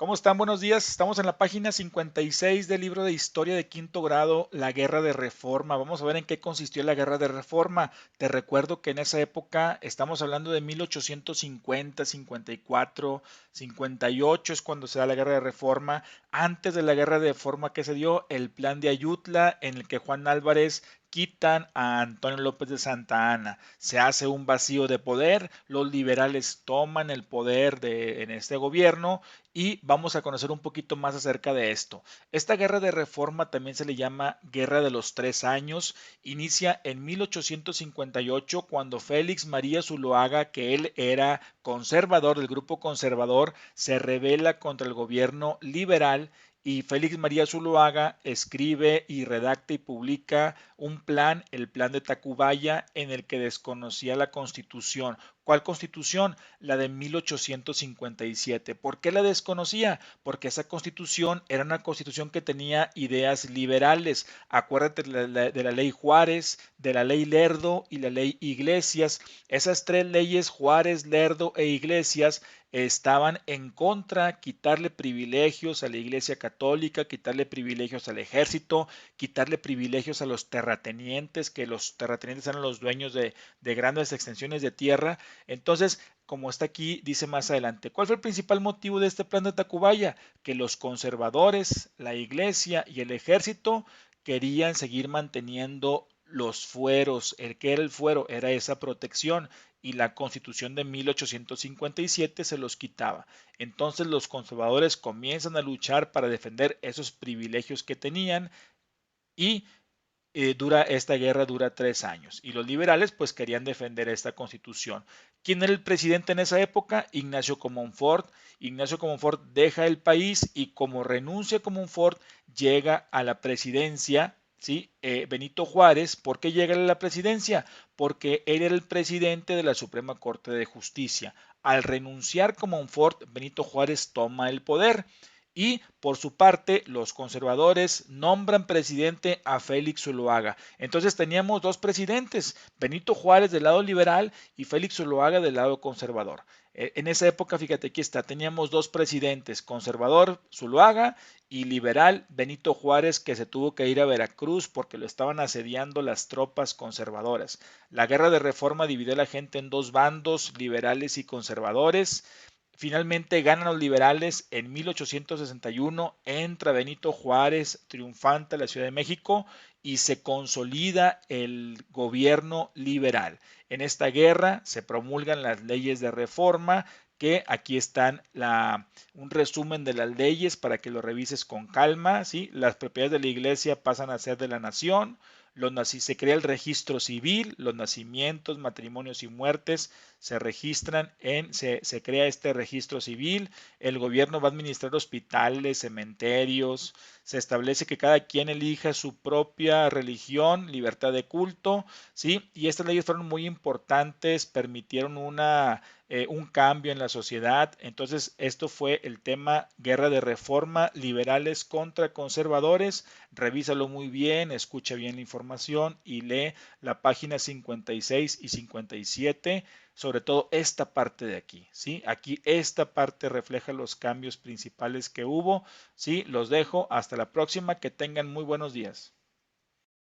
¿Cómo están? Buenos días. Estamos en la página 56 del libro de historia de quinto grado, La Guerra de Reforma. Vamos a ver en qué consistió la Guerra de Reforma. Te recuerdo que en esa época estamos hablando de 1850, 54, 58 es cuando se da la Guerra de Reforma. Antes de la Guerra de Reforma que se dio, el plan de Ayutla, en el que Juan Álvarez quitan a Antonio López de Santa Anna. Se hace un vacío de poder, los liberales toman el poder en este gobierno y vamos a conocer un poquito más acerca de esto. Esta guerra de reforma también se le llama Guerra de los Tres Años. Inicia en 1858 cuando Félix María Zuloaga, que él era conservador del grupo conservador, se rebela contra el gobierno liberal y Félix María Zuloaga escribe y redacta y publica un plan, el plan de Tacubaya, en el que desconocía la constitución. ¿Cuál constitución? La de 1857. ¿Por qué la desconocía? Porque esa constitución era una constitución que tenía ideas liberales. Acuérdate de la ley Juárez, de la ley Lerdo y la ley Iglesias. Esas tres leyes, Juárez, Lerdo e Iglesias, estaban en contra, quitarle privilegios a la Iglesia Católica, quitarle privilegios al ejército, quitarle privilegios a los terratenientes, que los terratenientes eran los dueños de grandes extensiones de tierra. Entonces, como está aquí, dice más adelante, ¿cuál fue el principal motivo de este plan de Tacubaya? Que los conservadores, la iglesia y el ejército querían seguir manteniendo los fueros. ¿El que era el fuero? Era esa protección y la constitución de 1857 se los quitaba. Entonces los conservadores comienzan a luchar para defender esos privilegios que tenían y esta guerra dura 3 años y los liberales pues querían defender esta constitución. ¿Quién era el presidente en esa época? Ignacio Comonfort. Ignacio Comonfort deja el país y como renuncia Comonfort llega a la presidencia. ¿Sí? Benito Juárez. ¿Por qué llega a la presidencia? Porque él era el presidente de la Suprema Corte de Justicia. Al renunciar Comonfort, Benito Juárez toma el poder. Y por su parte, los conservadores nombran presidente a Félix Zuloaga. Entonces teníamos dos presidentes, Benito Juárez del lado liberal y Félix Zuloaga del lado conservador. En esa época, fíjate, aquí está, teníamos dos presidentes, conservador Zuloaga y liberal Benito Juárez, que se tuvo que ir a Veracruz porque lo estaban asediando las tropas conservadoras. La guerra de reforma dividió a la gente en dos bandos, liberales y conservadores. Finalmente ganan los liberales en 1861, entra Benito Juárez triunfante a la Ciudad de México y se consolida el gobierno liberal. En esta guerra se promulgan las leyes de reforma, que aquí están un resumen de las leyes para que lo revises con calma. ¿Sí? Las propiedades de la iglesia pasan a ser de la nación, se crea el registro civil, los nacimientos, matrimonios y muertes se registran se crea este registro civil, el gobierno va a administrar hospitales, cementerios, se establece que cada quien elija su propia religión, libertad de culto, ¿sí? Y estas leyes fueron muy importantes, permitieron un cambio en la sociedad. Entonces, esto fue el tema guerra de reforma, liberales contra conservadores. Revísalo muy bien, escucha bien la información y lee la página 56 y 57, sobre todo esta parte de aquí, ¿sí? Aquí esta parte refleja los cambios principales que hubo, ¿sí? Los dejo, hasta la próxima, que tengan muy buenos días.